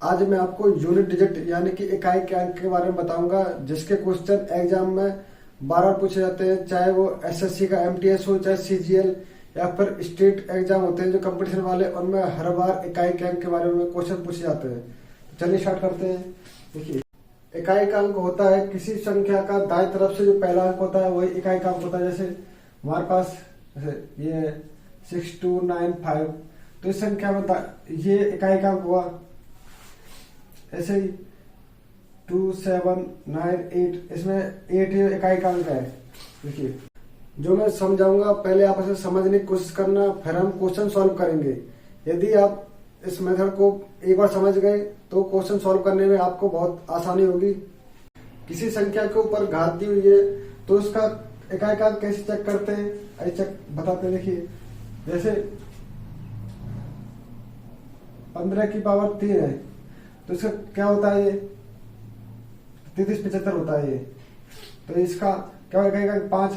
आज मैं आपको यूनिट डिजिट यानी कि इकाई के अंक के बारे में बताऊंगा, जिसके क्वेश्चन एग्जाम में बार बार पूछे जाते हैं, चाहे वो एसएससी का एमटीएस हो, चाहे सीजीएल या फिर स्टेट एग्जाम होते हैं जो कंपटीशन वाले, उनमें हर बार इकाई के अंक के बारे में क्वेश्चन पूछे जाते हैं। तो चलिए स्टार्ट करते हैं। देखिए, इकाई का अंक होता है किसी संख्या का दाएं तरफ से जो पहला अंक होता है वही इकाई का अंक होता है। जैसे हमारे पास ये 6295, तो इस संख्या में ये इकाई का अंक हुआ। ऐसे ही 2798, इसमें 8 इकाई का अंक है। देखिए, जो मैं समझाऊंगा पहले आप इसे समझने की कोशिश करना, फिर हम क्वेश्चन सॉल्व करेंगे। यदि आप इस मेथड को एक बार समझ गए तो क्वेश्चन सॉल्व करने में आपको बहुत आसानी होगी। किसी संख्या के ऊपर घात दी हुई है तो उसका इकाई का अंक कैसे चेक करते हैं, ऐसे चेक बताते हैं। देखिए, जैसे 15 की पावर 3 है तो इसका क्या होता है, ये 3375 होता है ये। तो इसका क्या इकाई का अंक 5,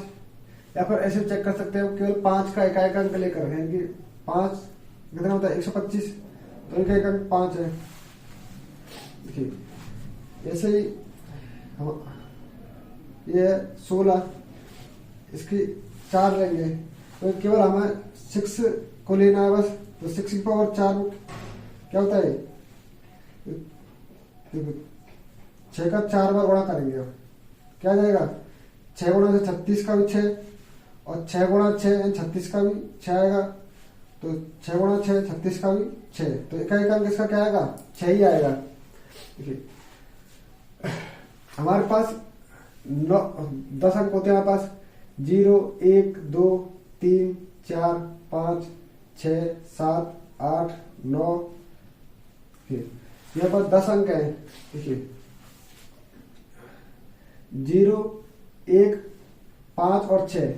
या फिर ऐसे चेक कर सकते हो केवल 5 का इकाई का अंक लेकर है कि 5 कितना होता है 125, तो इकाई का अंक 5 है। देखिए, ऐसे ही ये 16, इसकी 4 लेंगे तो केवल हमें 6 को लेना है बस। तो 6 की पावर 4 क्या होता है, 6 का 4 बार गुणा करेंगे, अब क्या जाएगा 6 गुणा से 36 का भी 6, और 6 गुणा 6 36 का भी 6 आएगा। तो 6 गुणा 6 36 का भी 6, तो इकाई का अंक इसका क्या आएगा 6 ही आएगा। देखिए, हमारे पास 10 अंक होते हैं हमारे पास, 0 1 2 3 4 5 6 7 8 9, यहाँ पर 10 अंक है। देखिए, 0 1 5 और 6,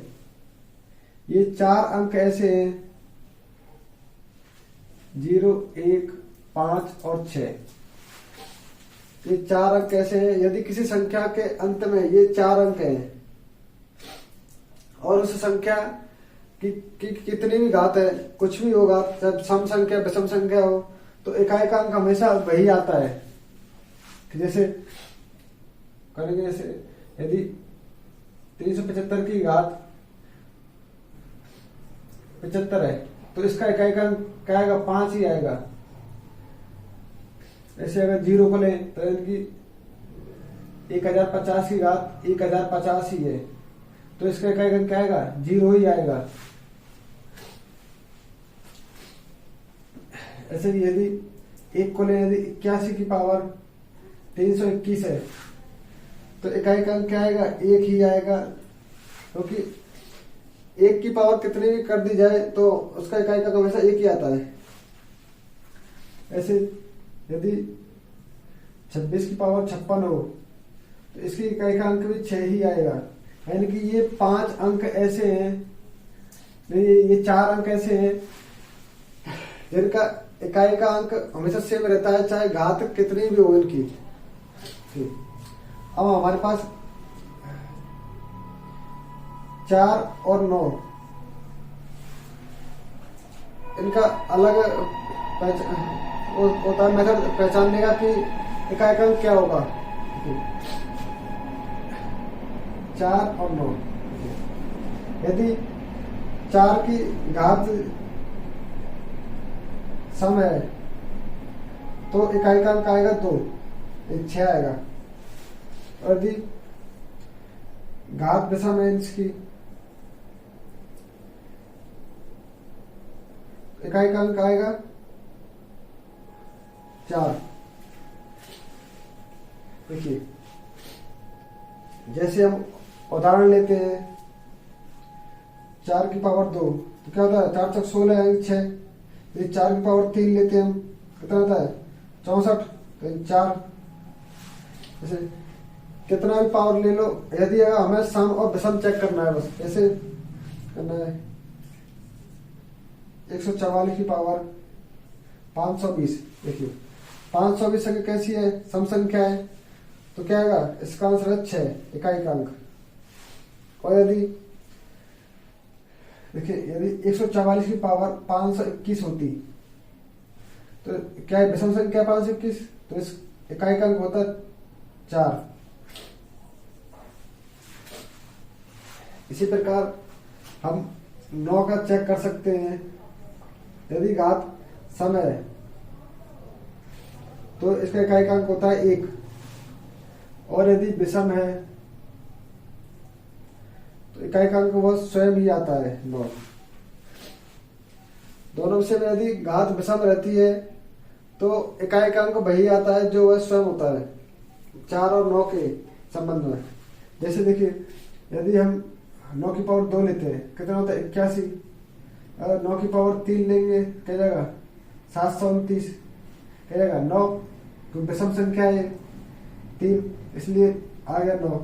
ये 4 अंक ऐसे हैं, 0 1 5 और 6, ये 4 अंक कैसे हैं। यदि किसी संख्या के अंत में ये 4 अंक हैं और उस संख्या की कितनी भी घात है, कुछ भी होगा, चाहे सम संख्या विषम संख्या हो, तो इकाई का अंक हमेशा वही आता है। जैसे करेंगे, जैसे यदि 375 की घात 75 है तो इसका इकाई का अंक क्या आएगा 5 ही आएगा। ऐसे अगर 0 को लें तो इनकी 1050 की घात 1050 ही है, तो इसका इकाई का अंक क्या आएगा 0 ही आएगा। ऐसे ही यदि 1 को लें, यदि 81 की पावर 321 है तो इकाई का अंक क्या आएगा 1 ही आएगा, क्योंकि 1 की पावर कितनी भी कर दी जाए तो उसका इकाई का हमेशा 1 ही आता है। ऐसे यदि 26 की पावर 56 हो तो इसकी इकाई का अंक भी 6 ही आएगा। यानी कि ये 5 अंक ऐसे हैं, ये 4 अंक ऐसे हैं जिनका इकाई का अंक हमेशा सेम रहता है, चाहे घात कितनी भी हो इनकी। अब हमारे पास 4 और 9, इनका अलग होता है मेथड पहचानने का कि इकाई का अंक क्या होगा। 4 और 9, यदि 4 की घात सम है तो इकाई का अंक आएगा 2, 6 आएगा। और यदि घात विषम है इसकी, इकाई का अंक आएगा 4। देखिए, जैसे हम उदाहरण लेते हैं 4 की पावर 2, तो क्या होता है 4 चौक 16 है 6। यदि 4 की पावर 3 लेते हैं हम, कितना होता है 64, तो 4। जैसे कितना भी पावर ले लो, यदि हमें सम और विषम चेक करना है, बस ऐसे करना है। 144 की पावर 520, देखिए 520 संख्या कैसी है, सम संख्या है, तो क्या आएगा इसका आंसर है 6 इकाई का अंक। और यदि देखिए, यदि 144 की पावर 521 होती तो क्या है, विषम संख्या 521, तो इस इकाई का अंक होता है 4। इसी प्रकार हम 9 का चेक कर सकते हैं। यदि घात सम है तो इसका इकाई का अंक होता है 1, और यदि विषम है तो इकाई का अंक वह स्वयं ही आता है 9। दोनों विषय में यदि घात विषम रहती है तो इकाई का अंक वही आता है जो वह स्वयं होता है 4 और 9 के संबंध में। जैसे देखिए, यदि हम 9 की पावर 2 लेते हैं, कितना होता है 81। अगर 9 की पावर 3 लेंगे क्या जाएगा 729, क्या जाएगा 9, क्योंकि विषम संख्या है 3, इसलिए आ गया 9।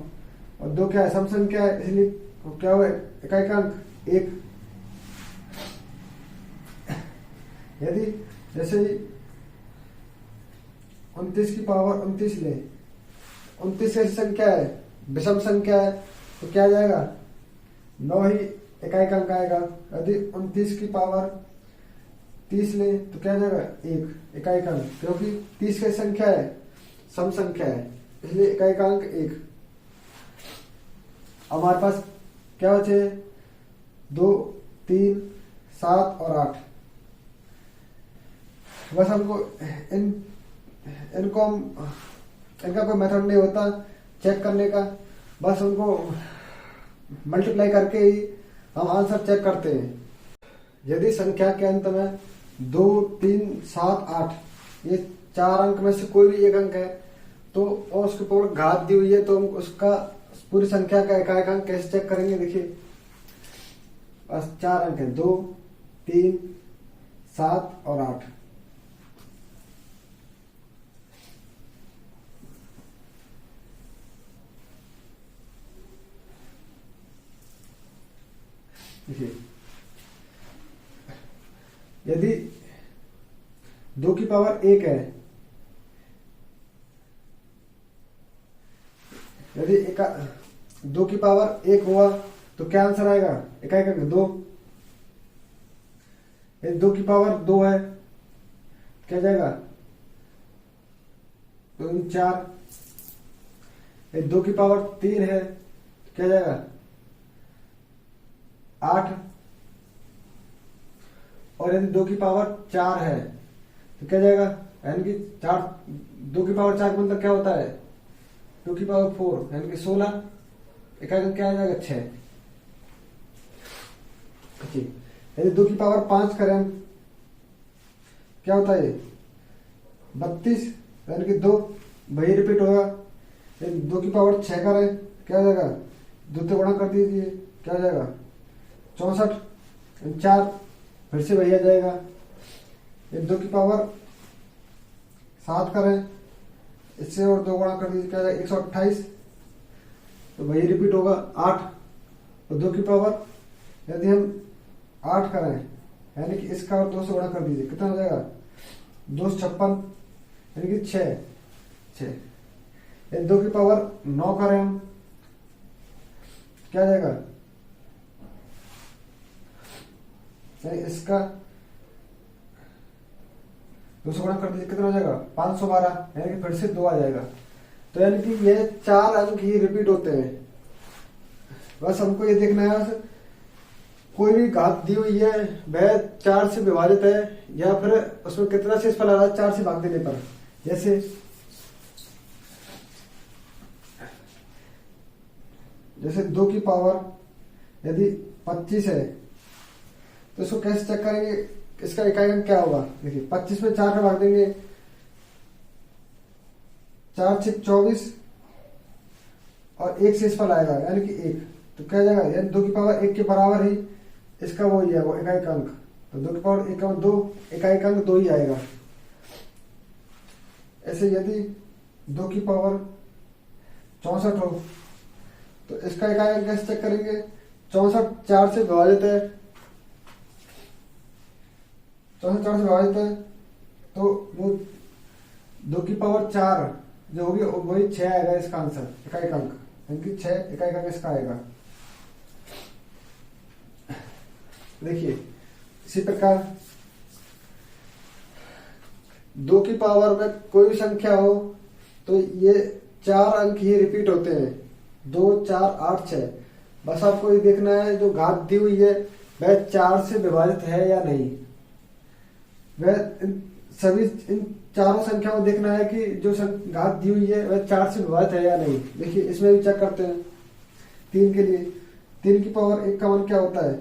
और 2 क्या है, सम संख्या है, इसलिए क्या हुआ इकाई का अंक 1। यदि जैसे 29 की पावर 29 ले, 29 ऐसी संख्या है, विषम संख्या है, तो क्या आ जाएगा 9 ही इकाई का अंक आएगा। यदि 29 की पावर 30 ले तो क्या आ जाएगा 1 इकाई का अंक, क्योंकि 30 की संख्या है, सम संख्या है, इसलिए इकाई का अंक 1। हमारे पास क्या बचे 2, 3, 7 और 8। बस हमको इनको इनका कोई मेथड नहीं होता चेक करने का, बस उनको मल्टीप्लाई करके ही हम आंसर चेक करते हैं। यदि संख्या के अंत में 2, 3, 7, 8 ये 4 अंक में से कोई भी एक अंक है तो और उसके ऊपर घात दी हुई है, तो हम उसका पूरी संख्या का इकाई का अंक कैसे चेक करेंगे। देखिए, बस 4 अंक है, 2, 3, 7 और 8। देखिए, यदि 2 की पावर 1 है, यदि 2 की पावर 1 हुआ तो क्या आंसर आएगा इकाई का 2। यदि 2 की पावर 2 है क्या जाएगा 2, 4। यदि 2 की पावर 3 है तो क्या जाएगा 8। और यदि 2 की पावर 4 है तो क्या जाएगा, यानी कि 2 की पावर 4 मतलब क्या होता है 2 की पावर 4 यानी कि 16। इकाई का क्या आ जाएगा 6। यदि 2 की पावर 5 करें क्या होता है 32, यानी कि 2 वही रिपीट होगा। यदि 2 की पावर 6 करें क्या हो जाएगा, 2 से गुणा कर दीजिए, क्या हो जाएगा 64, 4 फिर से वही आ जाएगा। यदि 2 की पावर 7 करें, इससे और 2 गुणा कर दीजिए, क्या जाएगा 128, तो वही रिपीट होगा 8। और 2 की पावर यदि हम 8 करें, यानी कि इसका और 2 से गुणा कर दीजिए, कितना हो जाएगा 256, यानी कि 6। यदि 2 की पावर 9 करें हम, क्या जाएगा, यानी इसका 2 से गुणा कर दीजिए, कितना हो जाएगा 512, यानी कि फिर से 2 आ जाएगा। तो यानी कि ये 4 अंक ही रिपीट होते हैं। बस हमको ये देखना है बस कोई भी घात दी हुई है वह 4 से विभाजित है या फिर उसमें कितना शेषफल आ रहा है 4 से भाग देने पर। जैसे 2 की पावर यदि 25 है तो इसको कैसे चेक करेंगे, इसका इकाई अंक क्या होगा। देखिए 25 में 4 का भाग देंगे, 4 से 24 और 1 शेषफल आएगा यानी कि 1, तो क्या जाएगा, यानी 2 की पावर 1 के बराबर ही इसका वो ही है वो इकाई का अंक। तो 2 की पावर 1 का 2, इकाई का अंक 2 ही आएगा। ऐसे यदि 2 की पावर 64 हो तो इसका इकाई अंक कैसे चेक करेंगे, 64 4 से विभाजित है, 64 4 से विभाजित है तो वो 2 की पावर 4 जो होगी वही 6 आएगा इसका आंसर, इकाई का अंक, यानी कि 6 इकाई का अंक इसका आएगा। देखिए इसी प्रकार 2 की पावर में कोई भी संख्या हो तो ये 4 अंक ही रिपीट होते हैं, 2, 4, 8, 6। बस आपको ये देखना है जो घात दी हुई है वह 4 से विभाजित है या नहीं। वह सभी इन चारों संख्याओं को देखना है कि जो घात दी हुई है वह 4 से विभाजित है या नहीं। देखिए इसमें भी चेक करते हैं। 3 के लिए 3 की पावर 1 का मान क्या होता है?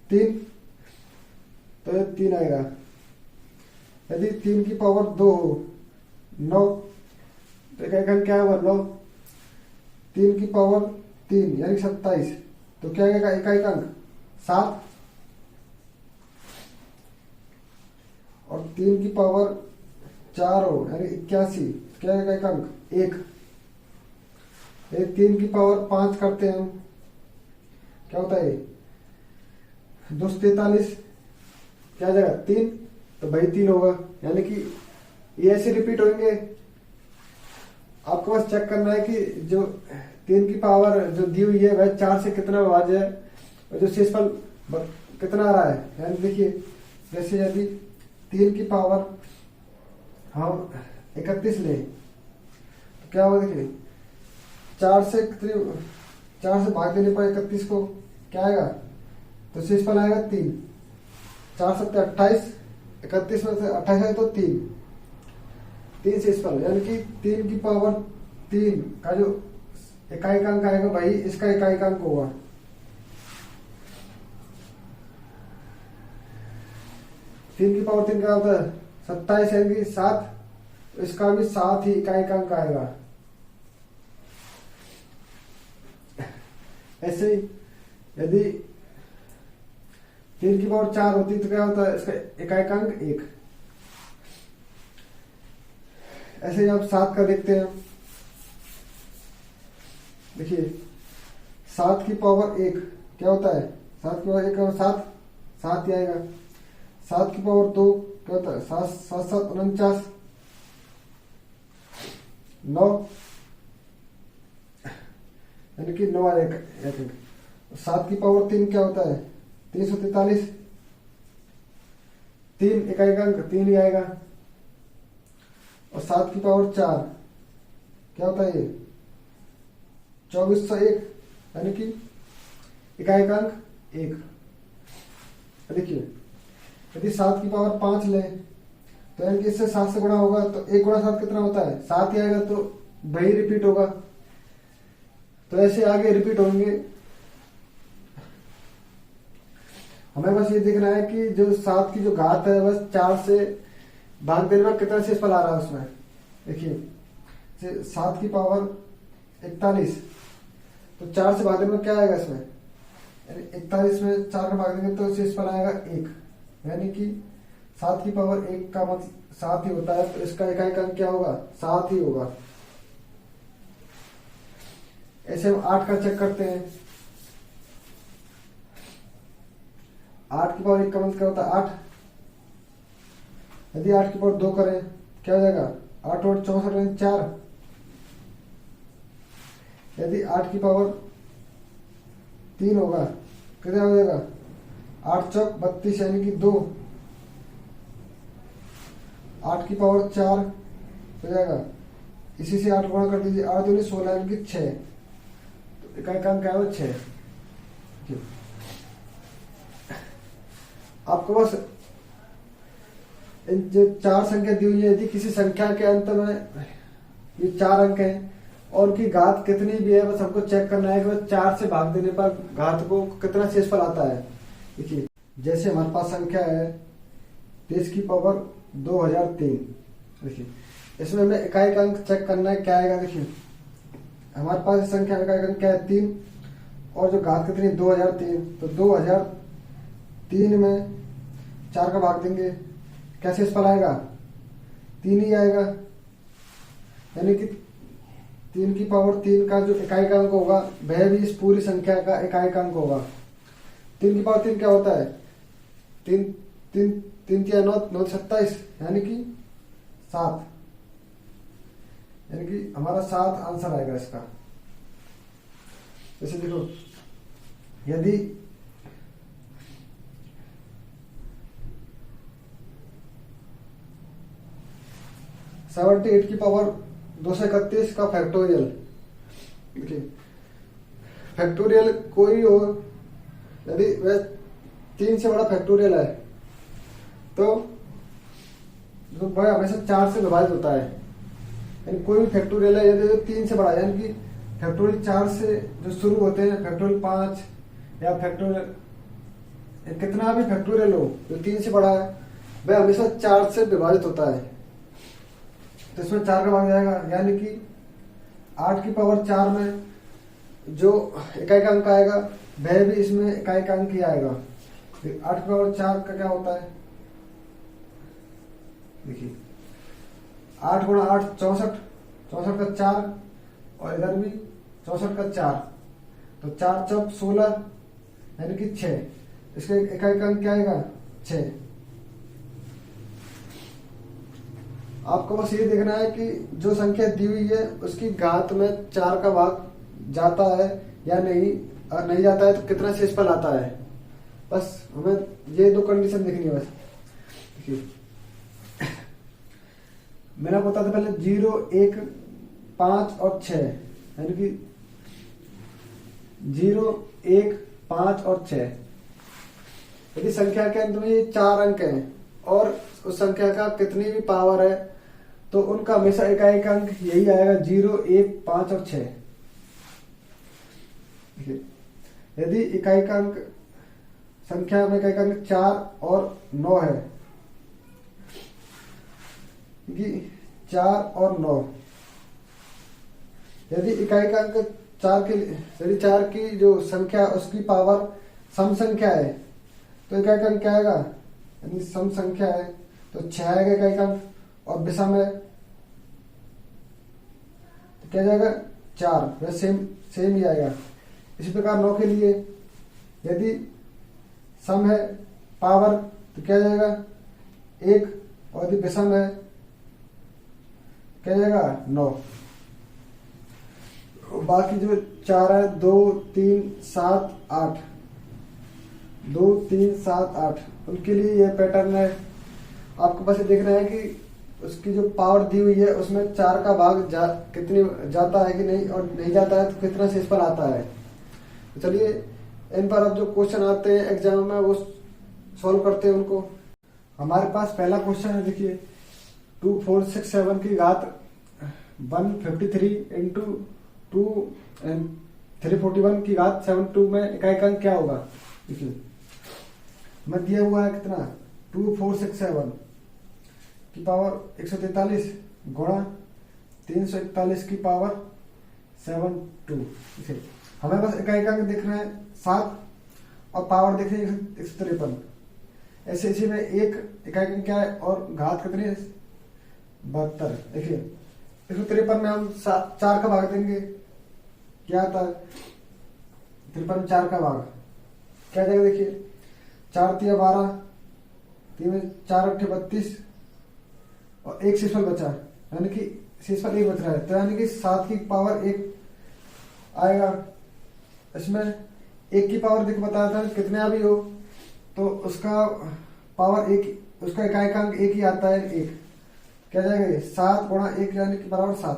3, तो ये 3 आएगा। यदि 3 की पावर 2 हो 9, तो एक अंक क्या होगा? 9। 3 की पावर 3 यानी 27, तो क्या आएगा? एक अंक 7। और 3 की पावर 4 हो यानी 81, क्या आएगा? एक अंक 1। 3 की पावर 5 करते हैं हम, क्या होता है? 243, क्या जाएगा? 3, तो भाई 3 होगा, यानी कि ये ऐसे रिपीट होंगे। आपको बस चेक करना है कि जो 3 की पावर जो दी हुई है वह 4 से कितना विभाज्य है और जो शेषफल कितना आ रहा है। यानी देखिए जैसे यदि 3 की पावर हम 31 लें तो क्या होगा? देखिए 4 से भाग देने पर 31 को क्या आएगा? तो शेषफल आएगा 3। 4 7 28, 31 में से 28 है तो 3 शेषफल, यानी कि 3 की पावर 3 का जो इकाई अंक आएगा भाई इसका इकाई अंक होगा। तीन की पावर 3 क्या होता है? 27 यानी कि 7, तो इसका भी 7 ही इकाई अंक आएगा। ऐसे ही यदि 3 की पावर 4 होती तो क्या होता है? इसका इकाई अंक 1। ऐसे ही आप 7 का देखते हैं। देखिए 7 की पावर 1 क्या होता है? 7 की पावर 1 और 7 ही आएगा। 7 की पावर 2 क्या होता है? 7 7 7 49, 9 यानी कि 9 आएगा। 7 की पावर 3 क्या होता है? 343, 3 इकाई अंक 3 ही आएगा। और 7 की पावर 4 क्या होता है? ये 2401 यानी कि इकाई अंक 1। देखिए यदि 7 की पावर 5 ले तो यानी कि इससे 7 से गुणा होगा तो 1 गुणा 7 कितना होता है? 7 ही आएगा, तो वही रिपीट होगा। तो ऐसे आगे रिपीट होंगे। हमें बस ये देखना है कि जो 7 की जो घात है बस 4 से भाग देने में कितना शेषफल आ रहा है उसमें। देखिए 7 की पावर 41, तो 4 से भागने में क्या आएगा इसमें? 41 में 4 का भाग देंगे तो शेषफल आएगा 1, यानी कि 7 की पावर 1 का मतलब 7 ही होता है, तो इसका इकाई अंक क्या होगा? 7 ही होगा। ऐसे हम 8 का चेक करते हैं। 8 की पावर 1 का मतलब क्या होता है? 8। यदि 8 की पावर 2 करें क्या हो जाएगा? 8 और 64 4। यदि 8 की पावर 3 होगा कितना हो जाएगा? 8 चौक 32 यानी कि 2। 8 की पावर 4 हो जाएगा, इसी से 8 गुणा कर दीजिए, 8 दूनी 16 यानी कि 6। तो इकाई अंक क्या है? 6। आपको बस जो 4 संख्या दी हुई है यदि किसी संख्या के अंत में ये 4 अंक हैं और की घात कितनी भी है बस हमको चेक करना है कि बस 4 से भाग देने पर घात को कितना शेषफल आता है। देखिए जैसे हमारे पास संख्या है 23 की पावर 2003। देखिए इसमें हमें इकाई अंक चेक करना है क्या आएगा। देखिए हमारे पास संख्या इकाई अंक क्या है? 3, और जो घात कितनी? 2003। तो 2003 में 4 का भाग देंगे, क्या शेषफल आएगा? 3 ही आएगा, यानी कि 3 की पावर 3 का जो इकाई अंक होगा वह भी इस पूरी संख्या का इकाई अंक होगा। 3 की पावर 3 क्या होता है? 3 3 3 3 9 9 27 यानी कि 7, यानी कि हमारा 7 आंसर आएगा इसका। जैसे देखो यदि 78 की पावर 231 का फैक्टोरियल। देखिए फैक्टोरियल कोई हो, यदि वह 3 से बड़ा फैक्टोरियल है तो वह हमेशा 4 से विभाजित होता है। यानी कोई भी फैक्टोरियल है यदि 3 से बड़ा, यानी कि फैक्टोरियल 4 से जो शुरू होते हैं, फैक्टोरियल 5 या फैक्टोरियल कितना भी फैक्टोरियल हो जो 3 से बड़ा है वह हमेशा 4 से विभाजित होता है। तो इसमें 4 का भाग जाएगा, यानी कि 8 की पावर 4 में जो इकाई का अंक आएगा वह भी इसमें इकाई का अंक ही आएगा। 8 की पावर 4 का क्या होता है, देखिए 8 गुणा 8 64, 64 का 4 और इधर भी 64 का 4, तो 4 चौक 16 यानी कि 6। इसके इकाई का अंक क्या आएगा 6। आपको बस ये देखना है कि जो संख्या दी हुई है उसकी घात में 4 का भाग जाता है या नहीं, और नहीं जाता है तो कितना शेषफल आता है। बस हमें ये 2 कंडीशन देखनी है। बस देखिए मैंने आपको बताया था पहले 0, 1, 5 और 6, यानी कि 0, 1, 5 और 6। यदि संख्या के अंत में ये 4 अंक हैं और उस संख्या का कितनी भी पावर है तो उनका हमेशा इकाई का अंक यही आएगा 0, 1, 5 और 6। यदि इकाई का अंक संख्या में इकाई का अंक 4 और 9 है, 4 और 9, यदि इकाई का अंक 4 यदि 4 की जो संख्या उसकी पावर सम संख्या है तो इकाई का अंक क्या आएगा, यानी सम संख्या है तो 6 आएगा इकाई का अंक, और विषम है तो क्या जाएगा 4, वह सेम ही आएगा। इसी प्रकार 9 के लिए यदि सम है पावर तो क्या जाएगा 1, और यदि विषम है क्या जाएगा 9। बाकी जो 4 है 2, 3, 7, 8, 2, 3, 7, 8 उनके लिए यह पैटर्न है। आपको बस ये देखना है कि उसकी जो पावर दी हुई है उसमें 4 का भाग कितनी जाता है कि नहीं, और नहीं जाता है तो कितना शेषफल आता है। तो चलिए इन पर अब जो क्वेश्चन आते हैं एग्जाम में वो सॉल्व करते हैं उनको। हमारे पास पहला क्वेश्चन है, देखिए 2467 की घात 153 इंटू 2 एंड 341 की घात 72 में इकाई का अंक क्या होगा। देखिए मैं दिया हुआ है कितना 2467 की पावर 143 गुणा 341 की पावर 72। हमें बस इकाई का अंक देखना है 7 और पावर देखनी है 153। ऐसे इसी में एक इकाई का अंक क्या है और घात कितनी है 72। देखिए 153 में हम 4 का भाग देंगे, क्या आता है 53 में 4 का भाग क्या जाएगा। देखिए 4 तिया 12, 3 में 4 8 32 और एक शेषफल बचा, यानी कि शेषफल 1 बच रहा है, तो यानी कि 7 की पावर 1 आएगा। इसमें 1 की पावर देखो बताया था कितने भी हो तो उसका पावर 1, उसका इकाई का अंक 1 ही आता है 1। क्या जाएगा 7 गुणा 1 यानी कि बराबर 7,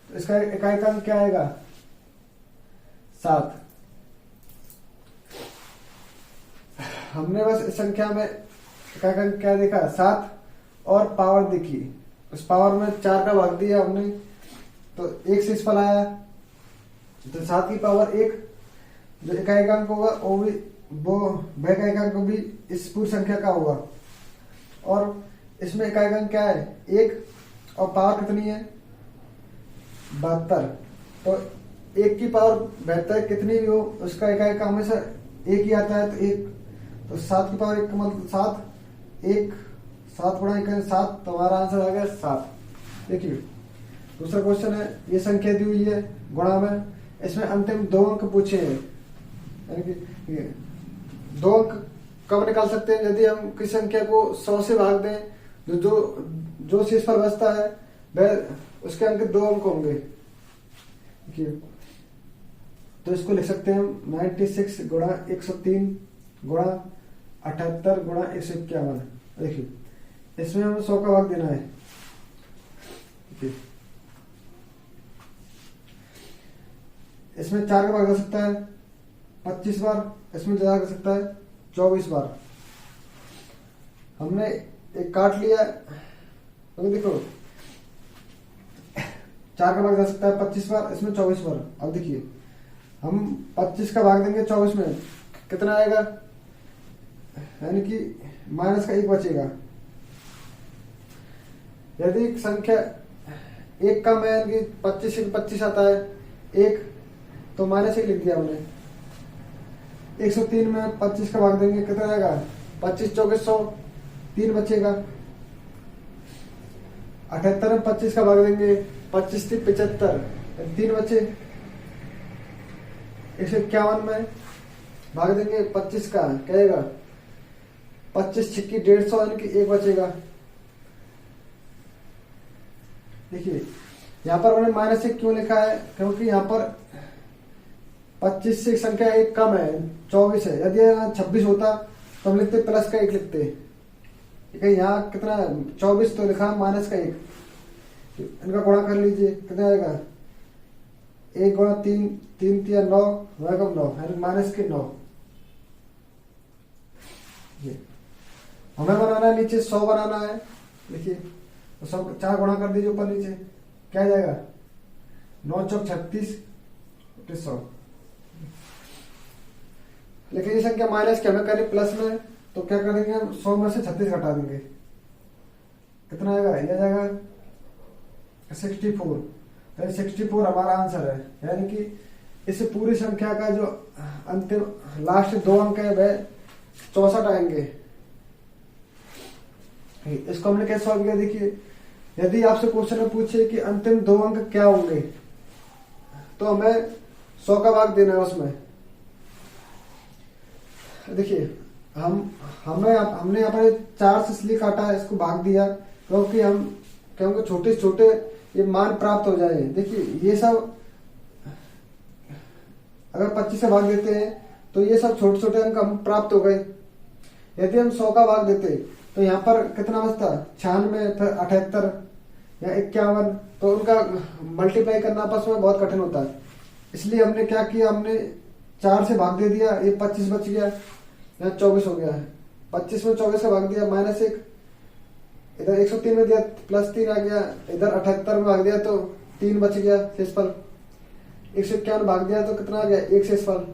तो इसका इकाई का अंक क्या आएगा 7। हमने बस इस संख्या में इकाई का अंक क्या देखा 7 और पावर देखी, उस पावर में 4 का भाग दिया हमने तो 1 शेषफल आया। तो 7 की पावर 1 जो इकाई का अंक होगा वो वह इकाई का अंक भी इस पूरी संख्या का होगा, और इसमें इकाई का अंक क्या है 1 और पावर कितनी है 72। तो 1 की पावर 72 कितनी भी हो उसका इकाई का हमेशा 1 ही आता है, तो 1, तो 7 की पावर 1 का मतलब 7 गुणा 1 7, तो हमारा आंसर आ गया 7। देखिए दूसरा क्वेश्चन है, ये संख्या दी हुई है गुणा में, इसमें अंतिम 2 अंक पूछे हैं, यानी कि 2 अंक कब निकाल सकते हैं यदि हम किसी संख्या को 100 से भाग दें, जो शेषफल बचता है वह उसके अंक 2 अंक होंगे। देखिए तो इसको लिख सकते हैं हम 96 गुणा 103 गुणा 78 गुणा 151। देखिए इसमें हमें 100 का भाग देना है, देखिए इसमें 4 का भाग जा सकता है 25 बार, इसमें जा सकता है 24 बार। हमने एक काट लिया, तो देखो 4 का भाग जा सकता है 25 बार, इसमें 24 बार। अब देखिए हम 25 का भाग देंगे 24 में, कितना आएगा, यानी कि माइनस का 1 बचेगा। यदि संख्या एक कम है, यानी कि 25 से 25 आता है 1, तो माइनस 1 लिख दिया हमने। 103 में 25 का भाग देंगे, कितना आएगा, 25 चौके 100, 3 बचेगा। 78 में 25 का भाग देंगे, 25 से 75, 3 बचे। 151 में भाग देंगे 25 का, क्या आएगा, 25 छिक्की 150, यानी कि 1 बचेगा। देखिए यहाँ पर मैंने माइनस 1 क्यों लिखा है, क्योंकि यहाँ पर 25 से संख्या 1 कम है, 24 है। यदि 26 होता तो हम लिखते प्लस का 1 लिखते, ठीक है। यहाँ कितना 24 तो लिखा माइनस का 1, इनका गुणा कर लीजिए, कितना आएगा, 1 गुणा 3, 3 तिया 9, 9 यानी माइनस के 9। हमें बनाना है नीचे 100 बनाना है, देखिए तो सब 4 गुणा कर दीजिए ऊपर नीचे, क्या जाएगा, 9 चौक 36, 100। लेकिन ये संख्या माइनस की हमें करें प्लस में, तो क्या करेंगे हम 100 में से 36 घटा देंगे, कितना आएगा, यह जाएगा 64। तो 64 हमारा आंसर है, यानी कि इस पूरी संख्या का जो अंतिम लास्ट 2 अंक है वह 64 आएंगे। इसको हमने कैसे सॉल्व किया, देखिए यदि आपसे क्वेश्चन में पूछे कि अंतिम 2 अंक क्या होंगे, तो हमें 100 का भाग देना है उसमें। देखिए हमने यहाँ पर 4 से इसलिए काटा है, इसको भाग दिया क्योंकि छोटे छोटे ये मान प्राप्त हो जाए। देखिए ये सब अगर 25 से भाग देते हैं तो ये सब छोटे छोटे अंक हम प्राप्त हो गए। यदि हम 100 का भाग देते तो यहाँ पर कितना बचता, 96, फिर 78 या 51, तो उनका मल्टीप्लाई करना आपस में बहुत कठिन होता है। इसलिए हमने क्या किया, हमने 4 से भाग दे दिया, ये 25 बच गया, यहाँ 24 हो गया है। 25 में 24 का भाग दिया, माइनस 1, इधर 103 में दिया, प्लस 3 आ गया, इधर 78 में भाग दिया तो 3 बच गया शेषफल। 151 भाग दिया तो कितना आ गया, 1 शेषफल।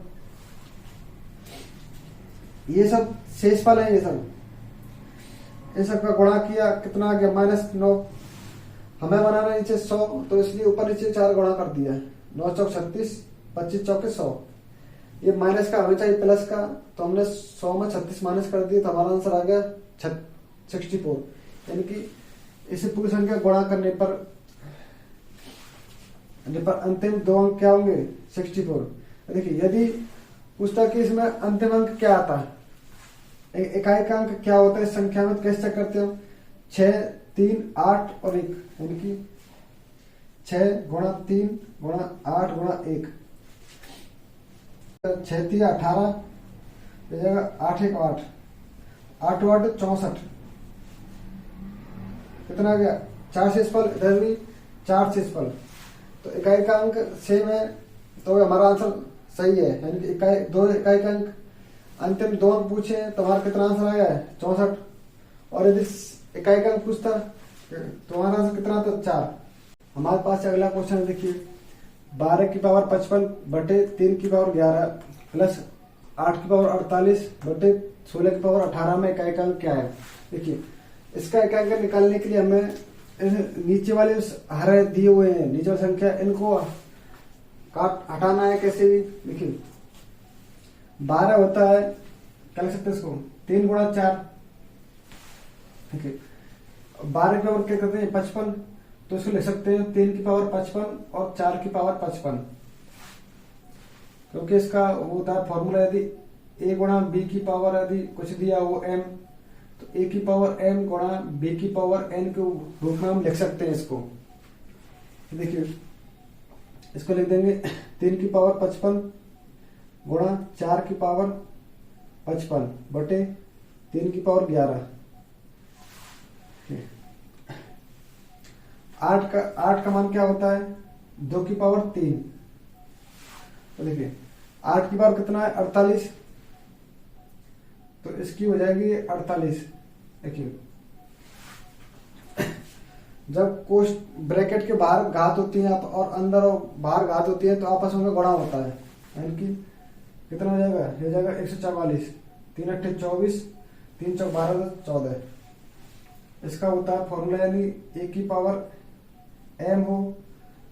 ये सब शेषफल है, ये सब का गुणा किया, कितना आ गया, -9। हमें बनाना नीचे 100, तो इसलिए ऊपर नीचे 4 गुणा कर दिया, 9 चौक 36, 25 चौके 100। ये माइनस का हमें चाहिए प्लस का, तो हमने 100 में 36 माइनस कर दिया, तो हमारा आंसर आ गया 64। यानी कि इसे पूरी संख्या गुणा करने पर अंतिम 2 अंक क्या होंगे, 64। देखिए यदि पूछता कि इसमें अंतिम अंक क्या आता है, इकाई का अंक क्या होता है इस संख्या में, तो कैसे चेक करते हो, 6, 3, 8 और 1, यानी कि 6 गुणा 3 गुणा 8 गुणा 1, 6 3 18, 8 1 8, 8 8 64, कितना आ गया, 4 शेषफल, इधर भी 4 शेषफल। तो इकाई का अंक सेम है, तो हमारा आंसर सही है। यानी कि दो इकाई का अंक, अंतिम 2 अंक पूछे तो हमारा कितना आंसर आया है, 64। और यदि इकाई का अंक पूछता तो हमारा आंसर कितना था, 4। हमारे पास अगला क्वेश्चन देखिए, 12 की पावर 55 बटे 3 की पावर 11 प्लस 8 की पावर 48 बटे 16 की पावर 18 में इकाई का अंक क्या है। देखिए इसका इकाई का निकालने के लिए हमें नीचे वाले हरे दिए हुए हैं, नीचे वाली संख्या, इनको काट हटाना है कैसे भी। देखिए 12 होता है, क्या लिख सकते हैं इसको, 3 गुणा 4, ठीक है। 12 की पावर क्या करते हैं, 55, तो इसको लिख सकते हैं 3 की पावर 55 और 4 की पावर 55, क्योंकि इसका वो होता है फॉर्मूला, यदि a गुणा b की पावर यदि कुछ दिया हो m, तो a की पावर m गुणा b की पावर n के रूप में हम लिख सकते हैं इसको। देखिए इसको लिख देंगे 3 की पावर 55 गुणा 4 की पावर 55 बटे 3 की पावर 11। 8 का मान क्या होता है? 2 की पावर 3। तो देखिए 8 की पावर कितना है? 48। तो इसकी हो जाएगी 48। देखिए जब कोष्ट ब्रैकेट के बाहर घात होती है और अंदर और बाहर घात होती है तो आपस में गुणा होता है, यानी कि कितना हो जाएगा? ये जाएगा 144। 3 अट्ठे 24, 3 चौक 12, 14। इसका होता है फॉर्मूला, यानी ए की पावर m हो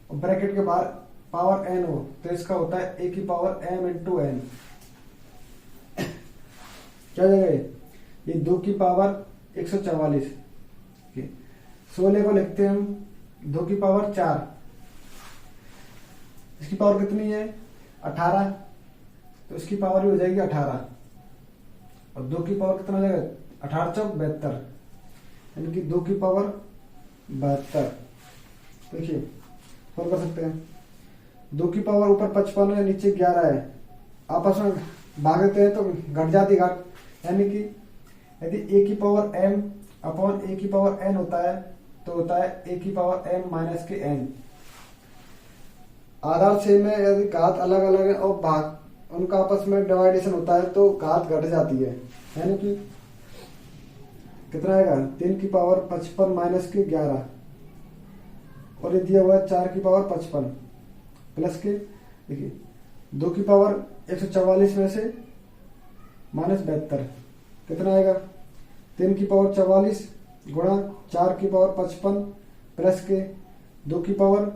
और ब्रैकेट के बाहर पावर n हो तो इसका होता है ए की पावर m इंटू n। क्या जाएगा? ये 2 की पावर 144। 16 को लिखते हैं हम 2 की पावर 4। इसकी पावर कितनी है? 18। तो इसकी पावर भी हो जाएगी 18 और 2 की पावर कितना हो जाएगा? 18 चौक 72, यानी कि 2 की पावर 72। देखिए फोन कर सकते हैं। 2 की पावर ऊपर 55 है, नीचे 11 है, आपस में भाग देते हैं तो घट जाती घट, यानी कि यदि ए की पावर m अपॉन ए की पावर n होता है तो होता है ए की पावर m माइनस के n। आधार सेम है, यदि घात अलग अलग है और भाग उनका आपस में डिवाइडेशन होता है तो घात घट जाती है, यानी कि कितना आएगा? 3 की पावर 55 माइनस के 11 और ये दिया हुआ है 4 की पावर 55 प्लस के, देखिए 2 की पावर 144 में से माइनस 72 कितना आएगा? 3 की पावर 44 गुणा 4 की पावर 55 प्लस के 2 की पावर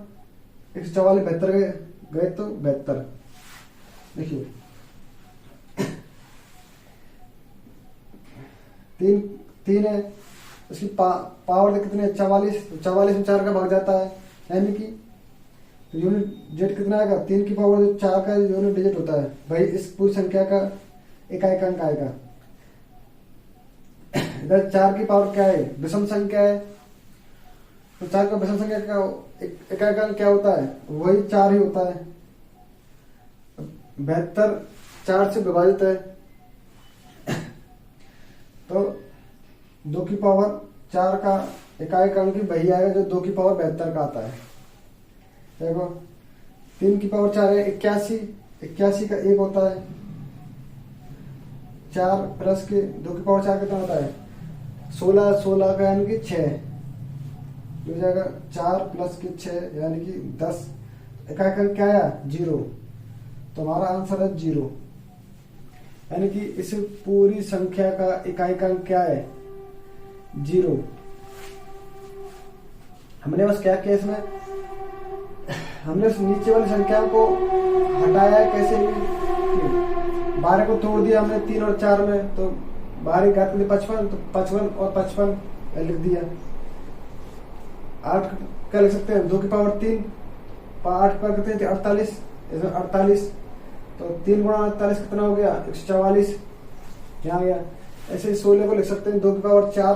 144 72 गए तो 72। देखिए 3 है, इसकी पावर कितनी है? 44। 44 में 4 का भाग जाता है, यानी कि यूनिट डिजिट कितना आएगा? 3 की पावर जो 4 का यूनिट डिजिट होता है भाई इस पूरी संख्या का इकाई अंक आएगा। इधर 4 की पावर क्या है? विषम संख्या है, तो 4 का विषम संख्या का इकाई अंक क्या होता है? वही 4 ही होता है। 72 4 से विभाजित है तो 2 की पावर 4 का इकाई अंक ही वही आएगा जो 2 की पावर 72 का आता है। देखो 3 की पावर 4 है 81, 81 का 1 होता है। 4 प्लस के 2 की पावर 4 कितना होता है? 16, 16 का यानी कि 6 हो जाएगा। 4 प्लस के 6 यानी कि 10। इकाई अंक क्या आया? 0। तो हमारा आंसर है 0, यानी कि इस पूरी संख्या का इकाई अंक क्या है? 0। हमने बस क्या किया इसमें? हमने उस नीचे वाली संख्या को हटाया कैसे? 12 को तोड़ दिया हमने 3 और 4 में, तो बाहरी घात में 55, तो 55 और 55 लिख दिया। 8 क्या लिख सकते हैं? 2 की पावर 3, 8 पर कितने थे? 48, इसमें 48, तो 3 गुणा 48 कितना हो गया? 144 यहाँ गया। ऐसे 16 को लिख सकते हैं 2 की पावर 4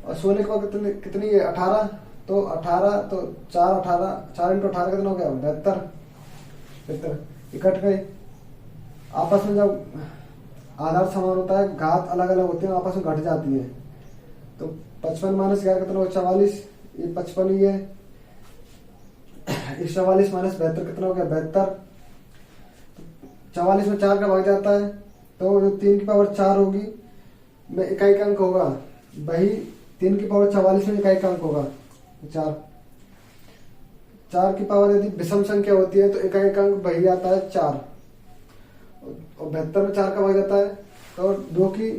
और 16 की पावर कितनी है? 18, तो 18 तो 4 18, 4 इंटू 18 कितना हो गया? 72 इकट्ठ गए। आपस में जब आधार समान होता है घात अलग अलग होते हैं आपस में घट जाती है, तो 55 माइनस 11 कितना होगा? 44, ये 55 ही है। 144 माइनस 72 कितना हो गया? 72। 44 में 4 का भाग जाता है तो जो 3 की पावर 4 होगी में इकाई अंक होगा वही 3 की पावर 44 में इकाई अंक होगा 4। 4 की पावर यदि विषम संख्या होती है तो इकाई अंक वही आता है 4 और 72 में 4 का भाग जाता है तो 2 की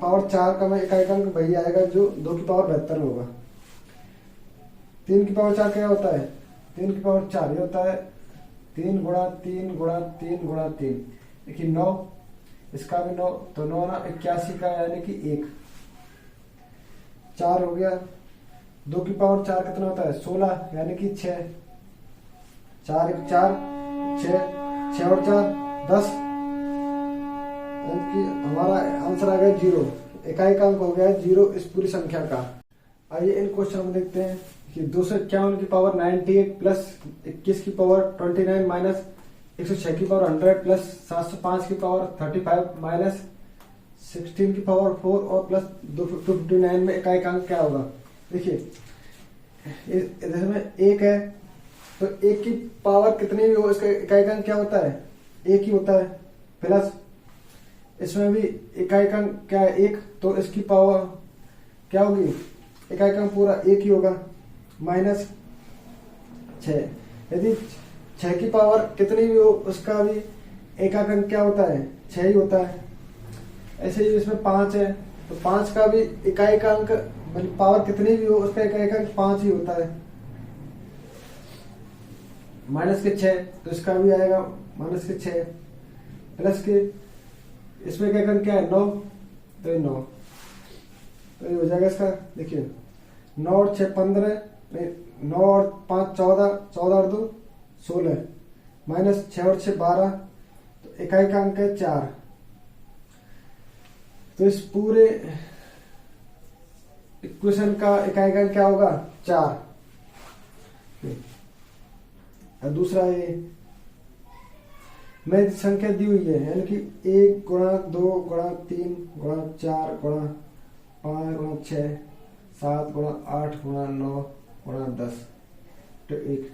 पावर 4 का में इकाई अंक वही आएगा जो 2 की पावर 72 में होगा। 3 की पावर 4 क्या होता है? 3 की पावर 4 ये होता है 3 गुणा 3 गुणा 3 गुणा 3, देखिए 9, इसका भी 9, तो 9 ना 81 का यानी कि 1, 4 हो गया। 2 की पावर 4 कितना होता है? 16 यानी कि 6, 4 1 4, 6 और 4 10, यानी कि हमारा आंसर आ गया 0। इकाई का अंक हो गया 0 इस पूरी संख्या का। आइए इन क्वेश्चन में देखते हैं कि 251 की पावर 98 प्लस 21 की पावर 29 माइनस 106 की पावर 100 प्लस 705 की पावर 35 माइनस 16 की पावर 4 और प्लस 259 में इकाई का अंक क्या होगा? देखिए इसमें एक है, तो एक की पावर कितनी भी हो इसका इकाई अंक क्या होता है, एक ही होता है। प्लस इसमें भी इकाई अंक क्या है, एक, तो इसकी पावर क्या होगी, इकाई अंक पूरा एक ही होगा। माइनस 6, यदि 6 की पावर कितनी भी हो उसका भी एकाक अंक क्या होता है, 6 ही होता है। ऐसे ही इसमें 5 है, तो 5 का भी इकाई का अंक मतलब पावर कितनी भी हो उसका इकाई का अंक 5 ही होता है। माइनस के 6, तो इसका भी आएगा माइनस के 6। प्लस के इसमें इकाई का अंक क्या है, 9, तो ये 9, तो ये हो जाएगा इसका, देखिए 9 और 6 15, 9 और 5 14, 14 और 2 16, माइनस 6 और 6 12, तो इकाई का अंक है 4। तो इस पूरे इक्वेशन का इकाई का अंक क्या होगा, 4। और दूसरा ये में संख्या दी हुई है, यानी कि 1 गुणा 2 गुणा 3 गुणा 4 गुणा 5 गुणा 6 7 गुणा 8 गुणा 9 गुणा 10, तो 1।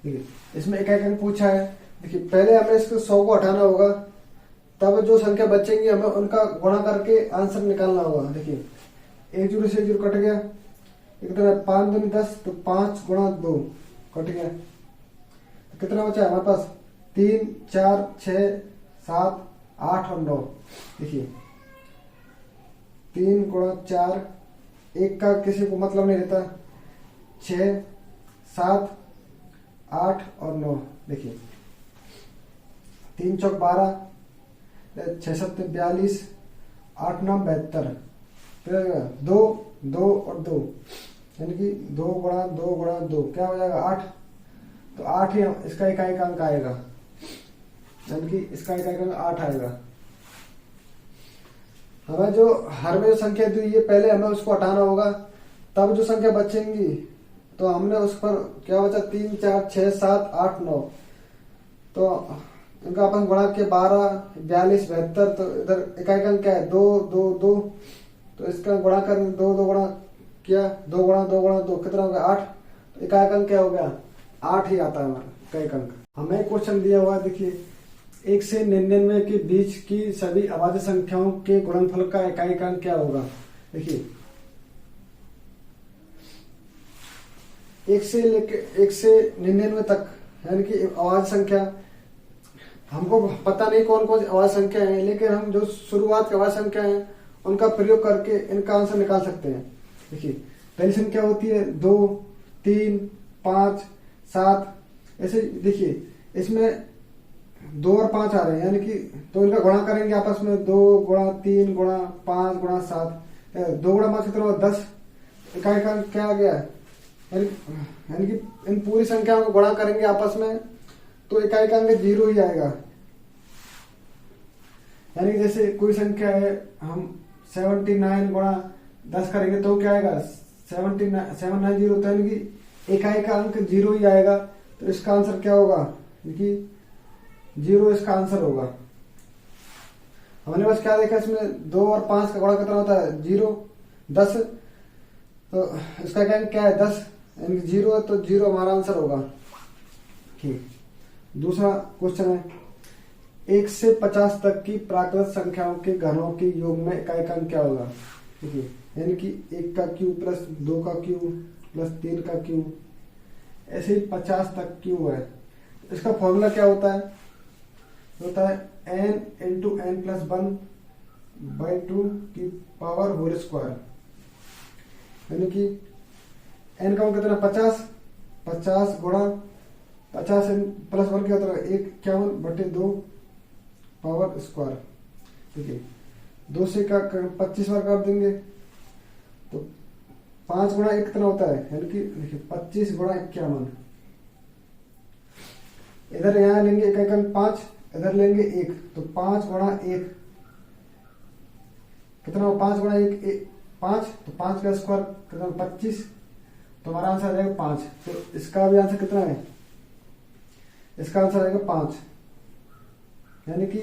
देखिए इसमें इकाई अंक पूछा है। देखिए पहले हमें इसको 100 को हटाना होगा, तब जो संख्या बचेंगी हमें उनका गुणा करके आंसर निकालना होगा। देखिए 1 0 से 0 कट गया, कितना 5 दूनी 10, तो 5 गुणा 2 कट गया, तो कितना बचा हमारे पास, 3 4 6 7 8 और 9। देखिए 3 गुणा 4, एक का किसी को मतलब नहीं रहता, 6 7 8 और 9। देखिए 3 चौक 12, 6 7 42, 8 9 72, फिर 2 2 और 2, यानी कि 2 गुणा 2 गुणा 2 क्या हो जाएगा, 8, तो 8 ही इसका इकाई का अंक आएगा, यानी कि इसका इकाई का अंक 8 आएगा। हमें जो हर में जो संख्या दी है पहले हमें उसको हटाना होगा, तब जो संख्या बचेंगी तो हमने उस पर क्या बचा, 3 4 6 7 8 9, तो इनका अपन गुणा के 12 42 72, तो इधर इकाई का अंक क्या है, 2 2 2, तो इसका गुणा कर 2 2 गुणा किया, 2 गुणा 2 गुणा 2 कितना हो गया, 8, तो इकाई का अंक क्या हो गया, 8 ही आता है हमारा इकाई का अंक। हमें क्वेश्चन दिया हुआ है, देखिए 1 से 99 के बीच की सभी अभाज्य संख्याओं के गुणनफल का इकाई का अंक क्या होगा। देखिए 1 से 99 तक, यानी कि अभाज्य संख्या, हमको पता नहीं कौन कौन सी अभाज्य संख्या है, लेकिन हम जो शुरुआत की अभाज्य संख्या है उनका प्रयोग करके इनका आंसर निकाल सकते हैं। देखिए पहली संख्या होती है 2 3 5 7, ऐसे देखिए इसमें 2 और 5 आ रहे हैं, यानी कि तो इनका गुणा करेंगे आपस में, 2 गुणा 3 गुणा 5 गुणा 7, 2 गुणा 5 कितना होगा, 10, इकाई का क्या आ गया, यानी कि इन पूरी संख्याओं को गुणा करेंगे आपस में तो इकाई का अंक 0 ही आएगा। यानी कि जैसे कोई संख्या है, हम 79 गुणा 10 करेंगे तो क्या आएगा, 790, यानी कि इकाई का अंक 0 ही आएगा, तो इसका आंसर क्या होगा, कि 0 इसका आंसर होगा। हमने बस क्या देखा इसमें, 2 और 5 का गुणा कितना होता है, 0 10, तो इसका क्या है 10, यानी कि 0 है, तो 0 हमारा आंसर होगा। ठीक, दूसरा क्वेश्चन है, 1 से 50 तक की प्राकृत संख्याओं के घनों के योग में इकाई का अंक क्या होगा। देखिए यानी कि 1 का क्यूब प्लस 2 का क्यूब प्लस 3 का क्यूब, ऐसे ही 50 तक क्यूब है। इसका फॉर्मूला क्या होता है, n इंटू n प्लस 1/2 की पावर होल स्क्वायर, यानी कि n का कितना 50, 50 गुणा 50 प्लस 1 क्या होता है 51/2 पावर स्क्वायर। ठीक है, 2 से का 25 बार कर देंगे तो 5 गुणा 1 कितना होता है, यानी कि देखिए 25 गुणा 51, इधर यहां लेंगे इकाई का 5, इधर लेंगे 1, तो 5 गुणा 1 कितना हो, 5 गुणा 1 5, तो 5 का स्क्वायर कितना 25, तो हमारा आंसर आ जाएगा 5। तो इसका भी आंसर कितना है, इसका आंसर आएगा 5, यानी कि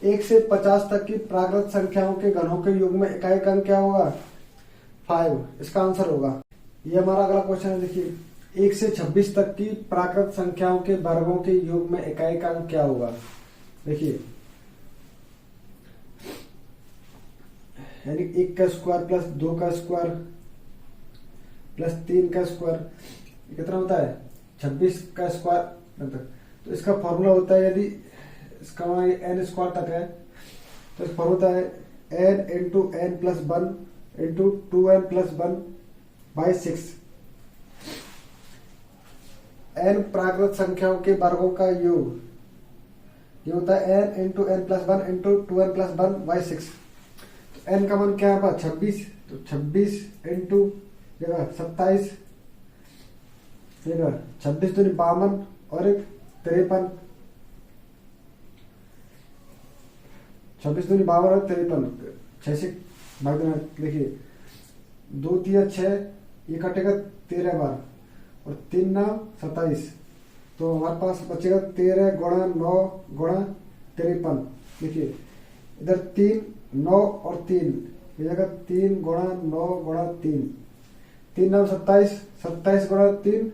1 से 50 तक की प्राकृत संख्याओं के घनों के योग में इकाई का अंक क्या होगा, 5, इसका आंसर होगा। ये हमारा अगला क्वेश्चन है। देखिए 1 से 26 तक की प्राकृत संख्याओं के वर्गों के योग में इकाई का अंक क्या होगा। देखिए यानी 1 का स्क्वायर प्लस 2 का स्क्वायर प्लस 3 का स्क्वायर कितना होता है 26 का स्क्वायर। तो इसका फॉर्मूला होता है, यदि इसका n स्क्वायर तक है तो इसका फॉर्मूला होता है n into n plus 1 into 2n plus 1 by 6। n प्राकृत संख्याओं के वर्गों का योग ये होता है n into n plus 1 into 2n plus 1 by 6। तो n का मान क्या है 26, तो 26 इंटू 27 26 दूनी 52 और 1 53, 26 दूनी 52 और 53 6 से भाग देना। देखिए 2 3 6 ये कटेगा 13 बार और 3 9 27, तो हमारे पास बचेगा 13 गुणा 9 गुणा 53। देखिए इधर 3 9 और 3 ये जगह 3 गुणा 9 गुणा 3, 3 9 27, 27 गुणा 3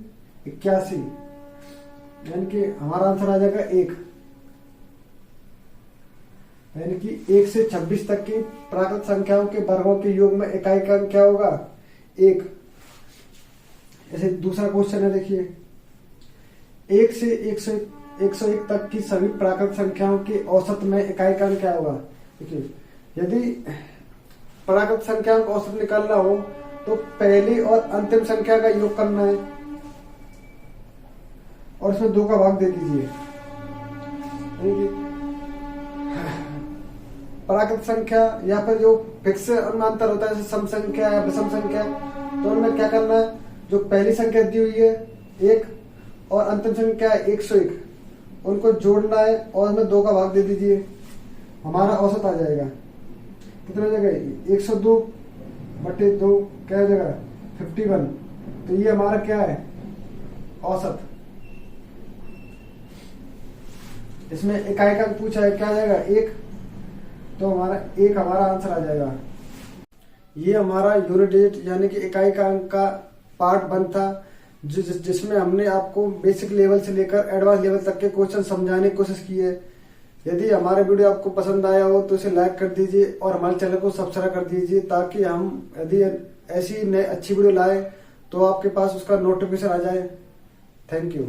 81, यानी कि हमारा आंसर आ जाएगा 1। यानी कि 1 से 26 तक की प्राकृत संख्याओं के वर्गों के योग में इकाई का अंक क्या होगा 1। ऐसे दूसरा क्वेश्चन है। देखिए 1 से 101 तक की सभी प्राकृत संख्याओं के औसत में इकाई का अंक क्या होगा। देखिए यदि प्राकृत संख्याओं का औसत निकालना हो तो पहली और अंतिम संख्या का योग करना है और इसमें 2 का भाग दे दीजिए। प्राकृत संख्या या फिर जो फिक्स उनमें अंतर होता है जैसे सम संख्या या विषम संख्या, तो उनमें क्या करना है, जो पहली संख्या दी हुई है 1 और अंतिम संख्या 101 उनको जोड़ना है और उसमें 2 का भाग दे दीजिए, हमारा औसत आ जाएगा। कितना हो जाएगा 102 बटे 2 क्या हो जाएगा 51। तो ये हमारा क्या है औसत। इसमें इकाई का पूछा है, क्या आ जाएगा 1, तो हमारा 1 हमारा आंसर आ जाएगा। ये हमारा यूनिट डिजिट यानी कि इकाई का अंक का पार्ट 1 था, जिसमें हमने आपको बेसिक लेवल से लेकर एडवांस लेवल तक के क्वेश्चन समझाने की कोशिश की है। यदि हमारे वीडियो आपको पसंद आया हो तो इसे लाइक कर दीजिए और हमारे चैनल को सब्सक्राइब कर दीजिए, ताकि हम यदि ऐसी नई अच्छी वीडियो लाए तो आपके पास उसका नोटिफिकेशन आ जाए। Thank you.